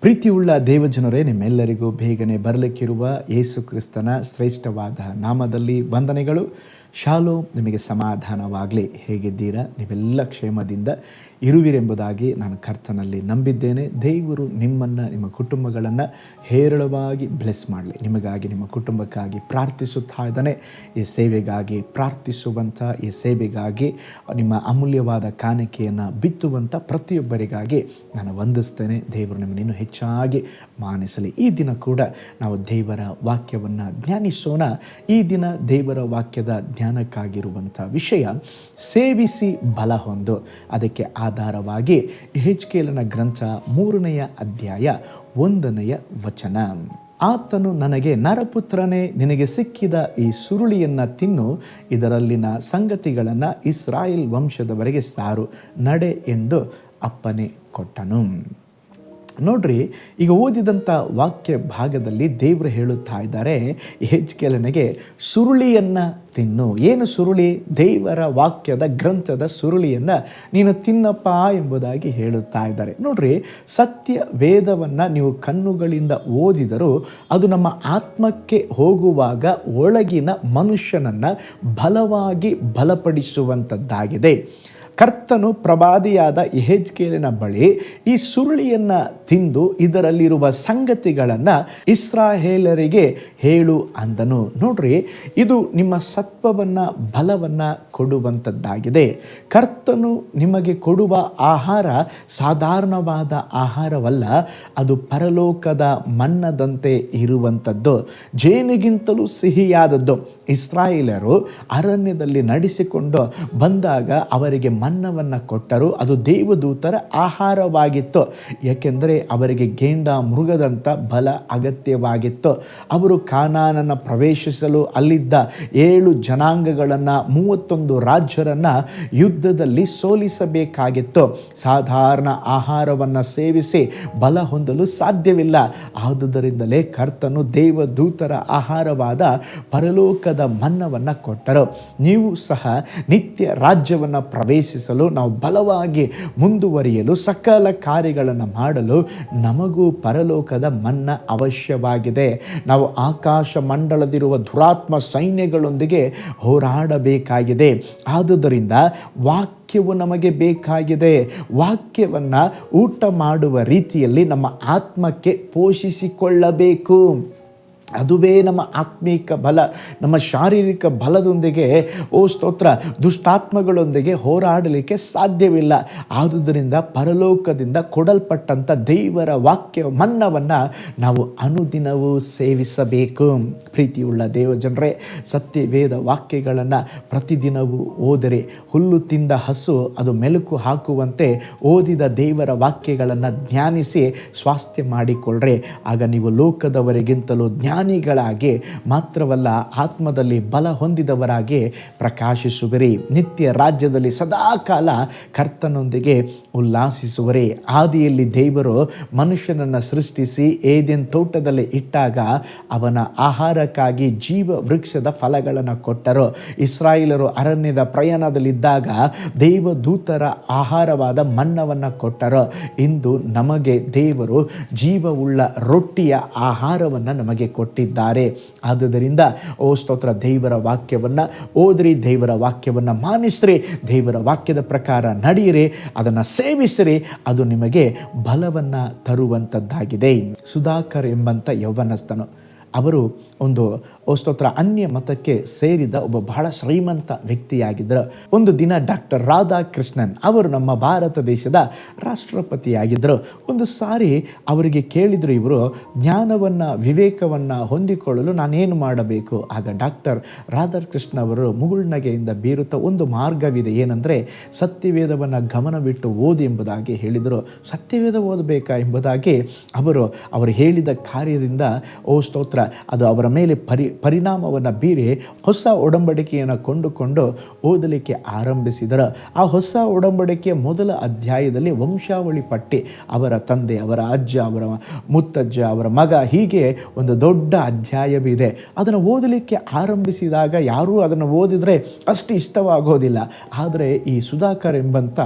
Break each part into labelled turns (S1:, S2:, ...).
S1: ಪ್ರೀತಿಯುಳ್ಳ ದೇವಜನರೇ, ನಿಮ್ಮೆಲ್ಲರಿಗೂ ಬೇಗನೆ ಬರಲಿಕ್ಕಿರುವ ಯೇಸು ಕ್ರಿಸ್ತನ ಶ್ರೇಷ್ಠವಾದ ನಾಮದಲ್ಲಿ ವಂದನೆಗಳು. ಶಾಲೋಮ್, ನಿಮಗೆ ಸಮಾಧಾನವಾಗಲಿ. ಹೇಗಿದ್ದೀರಾ? ನೀವೆಲ್ಲ ಕ್ಷೇಮದಿಂದ ಇರುವಿರೆಂಬುದಾಗಿ ನಾನು ಕರ್ತನಲ್ಲಿ ನಂಬಿದ್ದೇನೆ. ದೇವರು ನಿಮ್ಮನ್ನು, ನಿಮ್ಮ ಕುಟುಂಬಗಳನ್ನು ಹೇರಳವಾಗಿ ಬ್ಲೆಸ್ ಮಾಡಲಿ. ನಿಮಗಾಗಿ, ನಿಮ್ಮ ಕುಟುಂಬಕ್ಕಾಗಿ ಪ್ರಾರ್ಥಿಸುತ್ತಾ ಇದ್ದಾನೆ. ಈ ಸೇವೆಗಾಗಿ ಪ್ರಾರ್ಥಿಸುವಂಥ, ಈ ಸೇವೆಗಾಗಿ ನಿಮ್ಮ ಅಮೂಲ್ಯವಾದ ಕಾಣಿಕೆಯನ್ನು ಬಿತ್ತುವಂಥ ಪ್ರತಿಯೊಬ್ಬರಿಗಾಗಿ ನಾನು ವಂದಿಸ್ತೇನೆ. ದೇವರು ನಿಮ್ಮನ್ನು ಇನ್ನೂ ಹೆಚ್ಚಾಗಿ ಮಾನಿಸಲಿ. ಈ ದಿನ ಕೂಡ ನಾವು ದೇವರ ವಾಕ್ಯವನ್ನು ಧ್ಯಾನಿಸೋಣ. ಈ ದಿನ ದೇವರ ವಾಕ್ಯದ ಧ್ಯಾನಕ್ಕಾಗಿರುವಂಥ ವಿಷಯ ಸೇವಿಸಿ ಬಲ ಹೊಂದು. ಅದಕ್ಕೆ ಆಧಾರವಾಗಿ ಯೆಹೆಜ್ಕೇಲನ ಗ್ರಂಥ 3ನೇ ಅಧ್ಯಾಯ 1ನೇ ವಚನ. ಆತನು ನನಗೆ, ನರಪುತ್ರನೇ, ನಿನಗೆ ಸಿಕ್ಕಿದ ಈ ಸುರುಳಿಯನ್ನು ತಿನ್ನು, ಇದರಲ್ಲಿನ ಸಂಗತಿಗಳನ್ನು ಇಸ್ರಾಯೇಲ್ ವಂಶದವರೆಗೆ ಸಾರು ನಡೆ ಎಂದು ಅಪ್ಪನೆ ಕೊಟ್ಟನು. ನೋಡ್ರಿ, ಈಗ ಓದಿದಂಥ ವಾಕ್ಯ ಭಾಗದಲ್ಲಿ ದೇವರು ಹೇಳುತ್ತಾ ಇದ್ದಾರೆ, ಯೆಹೆಜ್ಕೇಲನಿಗೆ ಸುರುಳಿಯನ್ನು ತಿನ್ನು. ಏನು ಸುರುಳಿ? ದೇವರ ವಾಕ್ಯದ ಗ್ರಂಥದ ಸುರುಳಿಯನ್ನು ನೀನು ತಿನ್ನಪ್ಪ ಎಂಬುದಾಗಿ ಹೇಳುತ್ತಾ ಇದ್ದಾರೆ. ನೋಡ್ರಿ, ಸತ್ಯ ವೇದವನ್ನು ನೀವು ಕಣ್ಣುಗಳಿಂದ ಓದಿದರೂ ಅದು ನಮ್ಮ ಆತ್ಮಕ್ಕೆ ಹೋಗುವಾಗ ಒಳಗಿನ ಮನುಷ್ಯನನ್ನು ಬಲವಾಗಿ ಬಲಪಡಿಸುವಂಥದ್ದಾಗಿದೆ. ಕರ್ತನು ಪ್ರವಾದಿಯಾದ ಯೆಹೆಜ್ಕೇಲನ ಬಳಿ ಈ ಸುರುಳಿಯನ್ನು ತಿಂದು ಇದರಲ್ಲಿರುವ ಸಂಗತಿಗಳನ್ನು ಇಸ್ರಾಯೇಲರಿಗೆ ಹೇಳು ಅಂದನು. ನೋಡ್ರಿ, ಇದು ನಿಮ್ಮ ಸತ್ವವನ್ನು, ಬಲವನ್ನು ಕೊಡುವಂಥದ್ದಾಗಿದೆ. ಕರ್ತನು ನಿಮಗೆ ಕೊಡುವ ಆಹಾರ ಸಾಧಾರಣವಾದ ಆಹಾರವಲ್ಲ, ಅದು ಪರಲೋಕದ ಮನ್ನದಂತೆ ಇರುವಂಥದ್ದು, ಜೇನಿಗಿಂತಲೂ ಸಿಹಿಯಾದದ್ದು. ಇಸ್ರಾಯೇಲರು ಅರಣ್ಯದಲ್ಲಿ ನಡೆಸಿಕೊಂಡು ಬಂದಾಗ ಅವರಿಗೆ ಮನ್ನವನ್ನು ಕೊಟ್ಟರು. ಅದು ದೇವದೂತರ ಆಹಾರವಾಗಿತ್ತು. ಏಕೆಂದರೆ ಅವರಿಗೆ ಗೇಂಡ ಮೃಗದಂಥ ಬಲ ಅಗತ್ಯವಾಗಿತ್ತು. ಅವರು ಕಾನಾನನ್ನು ಪ್ರವೇಶಿಸಲು ಅಲ್ಲಿದ್ದ 7 ಜನಾಂಗಗಳನ್ನು, 31 ರಾಜ್ಯರನ್ನು ಯುದ್ಧದಲ್ಲಿ ಸೋಲಿಸಬೇಕಾಗಿತ್ತು. ಸಾಧಾರಣ ಆಹಾರವನ್ನು ಸೇವಿಸಿ ಬಲ ಹೊಂದಲು ಸಾಧ್ಯವಿಲ್ಲ. ಆದುದರಿಂದಲೇ ಕರ್ತನು ದೇವದೂತರ ಆಹಾರವಾದ ಪರಲೋಕದ ಮನ್ನವನ್ನು ಕೊಟ್ಟರು. ನೀವು ಸಹ ನಿತ್ಯ ರಾಜ್ಯವನ್ನು ಪ್ರವೇಶಿಸಲು, ನಾವು ಬಲವಾಗಿ ಮುಂದುವರಿಯಲು, ಸಕಲ ಕಾರ್ಯಗಳನ್ನು ಮಾಡಲು ನಮಗೂ ಪರಲೋಕದ ಮನ್ನ ಅವಶ್ಯವಾಗಿದೆ. ನಾವು ಆಕಾಶ ಮಂಡಲದಿರುವ ದುರಾತ್ಮ ಸೈನ್ಯಗಳೊಂದಿಗೆ ಹೋರಾಡಬೇಕಾಗಿದೆ. ಆದುದರಿಂದ ವಾಕ್ಯವು ನಮಗೆ ಬೇಕಾಗಿದೆ. ವಾಕ್ಯವನ್ನು ಊಟ ಮಾಡುವ ರೀತಿಯಲ್ಲಿ ನಮ್ಮ ಆತ್ಮಕ್ಕೆ ಪೋಷಿಸಿಕೊಳ್ಳಬೇಕು. ಅದುವೇ ನಮ್ಮ ಆತ್ಮೀಕ ಬಲ. ನಮ್ಮ ಶಾರೀರಿಕ ಬಲದೊಂದಿಗೆ, ಸ್ತೋತ್ರ, ದುಷ್ಟಾತ್ಮಗಳೊಂದಿಗೆ ಹೋರಾಡಲಿಕ್ಕೆ ಸಾಧ್ಯವಿಲ್ಲ. ಆದುದರಿಂದ ಪರಲೋಕದಿಂದ ಕೊಡಲ್ಪಟ್ಟಂಥ ದೇವರ ವಾಕ್ಯ ಮನ್ನವನ್ನು ನಾವು ಅನುದಿನವೂ ಸೇವಿಸಬೇಕು. ಪ್ರೀತಿಯುಳ್ಳ ದೇವಜನರೇ, ಸತ್ಯವೇದ ವಾಕ್ಯಗಳನ್ನು ಪ್ರತಿದಿನವೂ ಓದರೆ ಹುಲ್ಲು ತಿಂದ ಹಸು ಅದು ಮೆಲುಕು ಹಾಕುವಂತೆ ಓದಿದ ದೇವರ ವಾಕ್ಯಗಳನ್ನು ಧ್ಯಾನಿಸಿ ಸ್ವಾಸ್ಥ್ಯ ಮಾಡಿಕೊಳ್ಳ್ರೆ. ಆಗ ನೀವು ಲೋಕದವರಿಗಿಂತಲೂ ಜ್ಞಾನಿಗಳಾಗಿ ಮಾತ್ರವಲ್ಲ, ಆತ್ಮದಲ್ಲಿ ಬಲ ಹೊಂದಿದವರಾಗಿ ಪ್ರಕಾಶಿಸುವಿರಿ. ನಿತ್ಯ ರಾಜ್ಯದಲ್ಲಿ ಸದಾಕಾಲ ಕರ್ತನೊಂದಿಗೆ ಉಲ್ಲಾಸಿಸುವರೇ. ಆದಿಯಲ್ಲಿ ದೇವರು ಮನುಷ್ಯನನ್ನು ಸೃಷ್ಟಿಸಿ ಏದೆನ್ ತೋಟದಲ್ಲಿ ಇಟ್ಟಾಗ ಅವನ ಆಹಾರಕ್ಕಾಗಿ ಜೀವ ವೃಕ್ಷದ ಫಲಗಳನ್ನು ಕೊಟ್ಟರು. ಇಸ್ರಾಯೇಲರು ಅರಣ್ಯದ ಪ್ರಯಾಣದಲ್ಲಿದ್ದಾಗ ದೇವದೂತರ ಆಹಾರವಾದ ಮನ್ನವನ್ನು ಕೊಟ್ಟರು. ಇಂದು ನಮಗೆ ದೇವರು ಜೀವವುಳ್ಳ ರೊಟ್ಟಿಯ ಆಹಾರವನ್ನು ನಮಗೆ ಕೊಟ್ಟಿದ್ದಾರೆ. ಆದುದರಿಂದ ಸ್ತೋತ್ರ, ದೇವರ ವಾಕ್ಯವನ್ನು ಓದ್ರಿ, ದೇವರ ವಾಕ್ಯವನ್ನು ಮಾನಿಸ್ರಿ, ದೇವರ ವಾಕ್ಯದ ಪ್ರಕಾರ ನಡೆಯಿರಿ, ಅದನ್ನು ಸೇವಿಸಿರಿ. ಅದು ನಿಮಗೆ ಬಲವನ್ನು ತರುವಂಥದ್ದಾಗಿದೆ. ಸುಧಾಕರ್ ಎಂಬಂಥ ಯೌವನಸ್ಥನು, ಅವರು ಒಂದು ಸ್ತೋತ್ರ ಅನ್ಯ ಮತಕ್ಕೆ ಸೇರಿದ ಒಬ್ಬ ಬಹಳ ಶ್ರೀಮಂತ ವ್ಯಕ್ತಿಯಾಗಿದ್ದರು. ಒಂದು ದಿನ ಡಾಕ್ಟರ್ ರಾಧಾಕೃಷ್ಣನ್ ಅವರು ನಮ್ಮ ಭಾರತ ದೇಶದ ರಾಷ್ಟ್ರಪತಿಯಾಗಿದ್ದರು. ಒಂದು ಸಾರಿ ಅವರಿಗೆ ಕೇಳಿದರು, ಇವರು ಜ್ಞಾನವನ್ನು, ವಿವೇಕವನ್ನು ಹೊಂದಿಕೊಳ್ಳಲು ನಾನೇನು ಮಾಡಬೇಕು? ಆಗ ಡಾಕ್ಟರ್ ರಾಧಾಕೃಷ್ಣ ಅವರು ಮುಗುಳ್ನಗೆಯಿಂದ ಬೀರುತ್ತಾ, ಒಂದು ಮಾರ್ಗವಿದೆ, ಏನಂದರೆ ಸತ್ಯವೇದವನ್ನು ಗಮನವಿಟ್ಟು ಓದಿ ಎಂಬುದಾಗಿ ಹೇಳಿದರು. ಸತ್ಯವೇದ ಓದಬೇಕಾ ಎಂಬುದಾಗಿ ಅವರು ಹೇಳಿದ ಕಾರ್ಯದಿಂದ ಸ್ತೋತ್ರ ಅದು ಅವರ ಮೇಲೆ ಪರಿಣಾಮವನ್ನು ಬೀರಿ ಹೊಸ ಒಡಂಬಡಿಕೆಯನ್ನು ಕೊಂಡುಕೊಂಡು ಓದಲಿಕ್ಕೆ ಆರಂಭಿಸಿದರು. ಆ ಹೊಸ ಒಡಂಬಡಿಕೆಯ ಮೊದಲ ಅಧ್ಯಾಯದಲ್ಲಿ ವಂಶಾವಳಿ ಪಟ್ಟಿ, ಅವರ ತಂದೆ, ಅವರ ಅಜ್ಜ, ಅವರ ಮುತ್ತಜ್ಜ, ಅವರ ಮಗ, ಹೀಗೆ ಒಂದು ದೊಡ್ಡ ಅಧ್ಯಾಯವಿದೆ. ಅದನ್ನು ಓದಲಿಕ್ಕೆ ಆರಂಭಿಸಿದಾಗ ಯಾರೂ ಅದನ್ನು ಓದಿದರೆ ಅಷ್ಟು ಇಷ್ಟವಾಗೋದಿಲ್ಲ. ಆದರೆ ಈ ಸುಧಾಕರ್ ಎಂಬಂಥ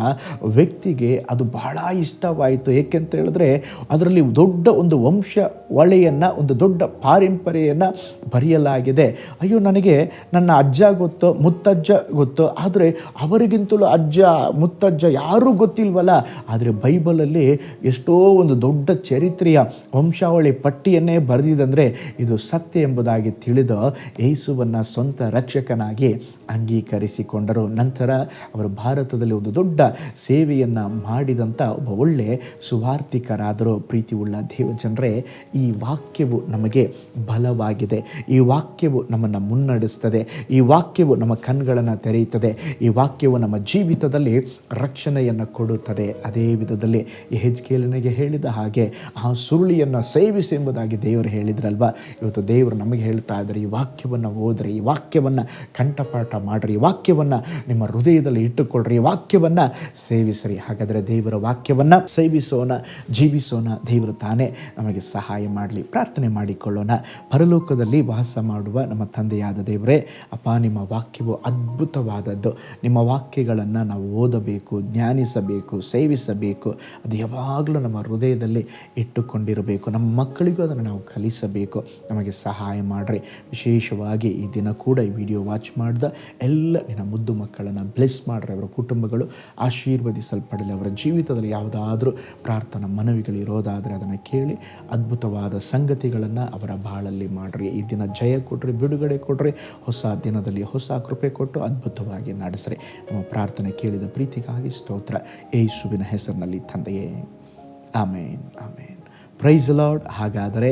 S1: ವ್ಯಕ್ತಿಗೆ ಅದು ಬಹಳ ಇಷ್ಟವಾಯಿತು. ಏಕೆಂತ ಹೇಳಿದ್ರೆ ಅದರಲ್ಲಿ ದೊಡ್ಡ ಒಂದು ವಂಶಾವಳಿಯನ್ನು, ಒಂದು ದೊಡ್ಡ ಪಾರಂಪರೆಯನ್ನು ಬರೆಯಲಾಗಿದೆ. ಅಯ್ಯೋ, ನನಗೆ ನನ್ನ ಅಜ್ಜ ಗೊತ್ತು, ಮುತ್ತಜ್ಜ ಗೊತ್ತು, ಆದರೆ ಅವರಿಗಿಂತಲೂ ಅಜ್ಜ ಮುತ್ತಜ್ಜ ಯಾರೂ ಗೊತ್ತಿಲ್ವಲ್ಲ. ಆದರೆ ಬೈಬಲಲ್ಲಿ ಎಷ್ಟೋ ಒಂದು ದೊಡ್ಡ ಚರಿತ್ರೆಯ ವಂಶಾವಳಿ ಪಟ್ಟಿಯನ್ನೇ ಬರೆದಿದಂದರೆ ಇದು ಸತ್ಯ ಎಂಬುದಾಗಿ ತಿಳಿದು ಯೇಸುವನ್ನು ಸ್ವಂತ ರಕ್ಷಕನಾಗಿ ಅಂಗೀಕರಿಸಿಕೊಂಡರು. ನಂತರ ಅವರು ಭಾರತದಲ್ಲಿ ಒಂದು ದೊಡ್ಡ ಸೇವೆಯನ್ನು ಮಾಡಿದಂಥ ಒಬ್ಬ ಒಳ್ಳೆ ಸುವಾರ್ತಿಕರಾದರು. ಪ್ರೀತಿಯುಳ್ಳ ದೇವಜನರೇ, ಈ ವಾಕ್ಯವು ನಮಗೆ ಬಲವಾಗಿದೆ. ಈ ವಾಕ್ಯವು ನಮ್ಮನ್ನು ಮುನ್ನಡೆಸ್ತದೆ. ಈ ವಾಕ್ಯವು ನಮ್ಮ ಕಣ್ಗಳನ್ನು ತೆರೆಯುತ್ತದೆ. ಈ ವಾಕ್ಯವು ನಮ್ಮ ಜೀವಿತದಲ್ಲಿ ರಕ್ಷಣೆಯನ್ನು ಕೊಡುತ್ತದೆ. ಅದೇ ವಿಧದಲ್ಲಿ ಯೆಹೆಜ್ಕೇಲನಿಗೆ ಹೇಳಿದ ಹಾಗೆ ಆ ಸುರುಳಿಯನ್ನು ಸೇವಿಸಿ ಎಂಬುದಾಗಿ ದೇವರು ಹೇಳಿದ್ರಲ್ವ. ಇವತ್ತು ದೇವರು ನಮಗೆ ಹೇಳ್ತಾ ಇದ್ದಾರೆ, ಈ ವಾಕ್ಯವನ್ನು ಓದ್ರಿ, ಈ ವಾಕ್ಯವನ್ನು ಕಂಠಪಾಠ ಮಾಡಿರಿ, ಈ ವಾಕ್ಯವನ್ನು ನಿಮ್ಮ ಹೃದಯದಲ್ಲಿ ಇಟ್ಟುಕೊಳ್ಳ್ರಿ, ಈ ವಾಕ್ಯವನ್ನು ಸೇವಿಸ್ರಿ. ಹಾಗಾದರೆ ದೇವರ ವಾಕ್ಯವನ್ನು ಸೇವಿಸೋಣ, ಜೀವಿಸೋಣ. ದೇವರು ತಾನೇ ನಮಗೆ ಸಹಾಯ ಮಾಡಲಿ. ಪ್ರಾರ್ಥನೆ ಮಾಡಿಕೊಳ್ಳೋಣ. ಪರಲೋಕದಲ್ಲಿ ವಾಸ ಮಾಡುವ ನಮ್ಮ ತಂದೆಯಾದ ದೇವರೇ, ಅಪ್ಪ, ನಿಮ್ಮ ವಾಕ್ಯವು ಅದ್ಭುತವಾದದ್ದು. ನಿಮ್ಮ ವಾಕ್ಯಗಳನ್ನು ನಾವು ಓದಬೇಕು, ಜ್ಞಾನಿಸಬೇಕು, ಸೇವಿಸಬೇಕು. ಅದು ಯಾವಾಗಲೂ ನಮ್ಮ ಹೃದಯದಲ್ಲಿ ಇಟ್ಟುಕೊಂಡಿರಬೇಕು. ನಮ್ಮ ಮಕ್ಕಳಿಗೂ ಅದನ್ನು ನಾವು ಕಲಿಸಬೇಕು. ನಮಗೆ ಸಹಾಯ ಮಾಡಿರಿ. ವಿಶೇಷವಾಗಿ ಈ ದಿನ ಕೂಡ ಈ ವಿಡಿಯೋ ವಾಚ್ ಮಾಡಿದ ಎಲ್ಲ ನಿನ್ನ ಮುದ್ದು ಮಕ್ಕಳನ್ನು ಬ್ಲೆಸ್ ಮಾಡಿರಿ. ಅವರ ಕುಟುಂಬಗಳು ಆಶೀರ್ವದಿಸಲ್ಪಡಲಿ. ಅವರ ಜೀವಿತದಲ್ಲಿ ಯಾವುದಾದ್ರೂ ಪ್ರಾರ್ಥನಾ ಮನವಿಗಳಿರೋದಾದರೆ ಅದನ್ನು ಕೇಳಿ ಅದ್ಭುತವಾದ ಸಂಗತಿಗಳನ್ನು ಅವರ ಬಾಳಲ್ಲಿ ಮಾಡಿರಿ. ಈ ದಿನ ಜಯ ಕೊಡ್ರಿ, ಬಿಡುಗಡೆ ಕೊಡ್ರಿ. ಹೊಸ ದಿನದಲ್ಲಿ ಹೊಸ ಕೃಪೆ ಕೊಟ್ಟು ಅದ್ಭುತವಾಗಿ ನಡೆಸ್ರಿ. ನಮ್ಮ ಪ್ರಾರ್ಥನೆ ಕೇಳಿದ ಪ್ರೀತಿಗಾಗಿ ಸ್ತೋತ್ರ, ಯೇಸುವಿನ ಹೆಸರಿನಲ್ಲಿ ತಂದೆಯೇ, ಆಮೇನ್, ಆಮೇನ್. Price lord. ಹಾಗಾದರೆ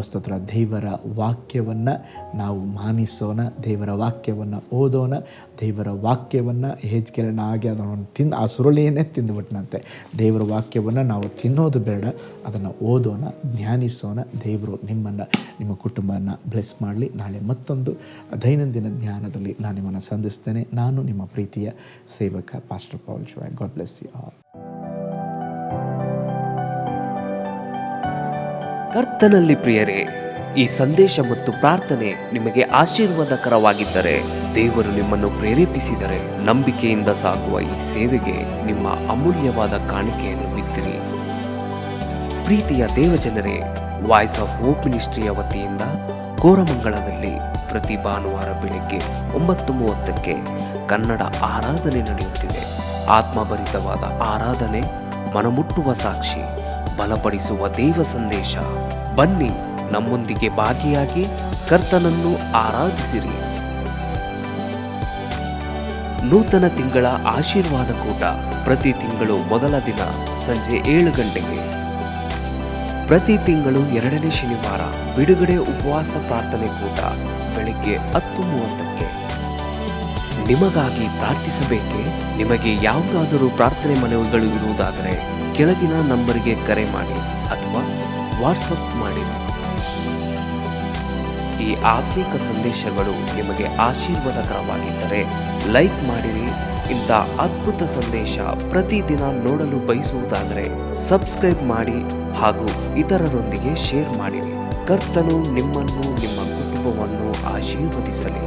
S1: ಸ್ತೋತ್ರ, ದೇವರ ವಾಕ್ಯವನ್ನು ನಾವು ಮಾನಿಸೋಣ, ದೇವರ ವಾಕ್ಯವನ್ನು ಓದೋಣ. ದೇವರ ವಾಕ್ಯವನ್ನು ಯೆಹೆಜ್ಕೇಲನ ಹಾಗೆ ಅದನ್ನು ಆ ಸುರುಳಿಯನ್ನೇ ತಿಂದುಬಿಟ್ನಂತೆ. ದೇವರ ವಾಕ್ಯವನ್ನು ನಾವು ತಿನ್ನೋದು ಬೇಡ, ಅದನ್ನು ಓದೋಣ, ಧ್ಯಾನಿಸೋಣ. ದೇವರು ನಿಮ್ಮನ್ನು, ನಿಮ್ಮ ಕುಟುಂಬವನ್ನು ಬ್ಲೆಸ್ ಮಾಡಲಿ. ನಾಳೆ ಮತ್ತೊಂದು ದೈನಂದಿನ ಜ್ಞಾನದಲ್ಲಿ ನಾನು ನಿಮ್ಮನ್ನು ಸಂಧಿಸ್ತೇನೆ. ನಾನು ನಿಮ್ಮ ಪ್ರೀತಿಯ ಸೇವಕ pastor Paul Joel. God bless you all.
S2: ಕರ್ತನಲ್ಲಿ ಪ್ರಿಯರೇ, ಈ ಸಂದೇಶ ಮತ್ತು ಪ್ರಾರ್ಥನೆ ನಿಮಗೆ ಆಶೀರ್ವಾದಕರವಾಗಿದ್ದರೆ, ದೇವರು ನಿಮ್ಮನ್ನು ಪ್ರೇರೇಪಿಸಿದರೆ, ನಂಬಿಕೆಯಿಂದ ಸಾಗುವ ಈ ಸೇವೆಗೆ ನಿಮ್ಮ ಅಮೂಲ್ಯವಾದ ಕಾಣಿಕೆಯನ್ನು ಬಿತ್ತಿರಿ. ಪ್ರೀತಿಯ ದೇವಜನರೇ, ವಾಯ್ಸ್ ಆಫ್ ಹೋಪ್ ಮಿನಿಸ್ಟ್ರಿಯ ವತಿಯಿಂದ ಕೋರಮಂಗಲದಲ್ಲಿ ಪ್ರತಿ ಭಾನುವಾರ ಬೆಳಿಗ್ಗೆ 9:30ಕ್ಕೆ ಕನ್ನಡ ಆರಾಧನೆ ನಡೆಯುತ್ತಿದೆ. ಆತ್ಮಭರಿತವಾದ ಆರಾಧನೆ, ಮನಮುಟ್ಟುವ ಸಾಕ್ಷಿ, ಬಲಪಡಿಸುವ ದೇವ ಸಂದೇಶ. ಬನ್ನಿ, ನಮ್ಮೊಂದಿಗೆ ಭಾಗಿಯಾಗಿ ಕರ್ತನನ್ನು ಆರಾಧಿಸಿರಿ. ನೂತನ ತಿಂಗಳ ಆಶೀರ್ವಾದ ಕೂಟ ಪ್ರತಿ ತಿಂಗಳು ಮೊದಲ ದಿನ ಸಂಜೆ 7 ಗಂಟೆಗೆ. ಪ್ರತಿ ತಿಂಗಳು 2ನೇ ಶನಿವಾರ ಬಿಡುಗಡೆ ಉಪವಾಸ ಪ್ರಾರ್ಥನೆ ಕೂಟ ಬೆಳಿಗ್ಗೆ 10:30ಕ್ಕೆ. ನಿಮಗಾಗಿ ಪ್ರಾರ್ಥಿಸಬೇಕೆ? ನಿಮಗೆ ಯಾವುದಾದರೂ ಪ್ರಾರ್ಥನೆ ಮನವಿಗಳು ಇರುವುದಾದರೆ ಕೆಳಗಿನ ನಂಬರಿಗೆ ಕರೆ ಮಾಡಿ ಅಥವಾ ವಾಟ್ಸಪ್ ಮಾಡಿ. ಈ ಆತ್ಮಿಕ ಸಂದೇಶಗಳು ನಿಮಗೆ ಆಶೀರ್ವಾದಕರವಾಗಿದ್ದರೆ ಲೈಕ್ ಮಾಡಿರಿ. ಇಂಥ ಅದ್ಭುತ ಸಂದೇಶ ಪ್ರತಿದಿನ ನೋಡಲು ಬಯಸುವುದಾದರೆ ಸಬ್ಸ್ಕ್ರೈಬ್ ಮಾಡಿ ಹಾಗೂ ಇತರರೊಂದಿಗೆ ಶೇರ್ ಮಾಡಿರಿ. ಕರ್ತನು ನಿಮ್ಮನ್ನು, ನಿಮ್ಮ ಕುಟುಂಬವನ್ನು ಆಶೀರ್ವದಿಸಲಿ.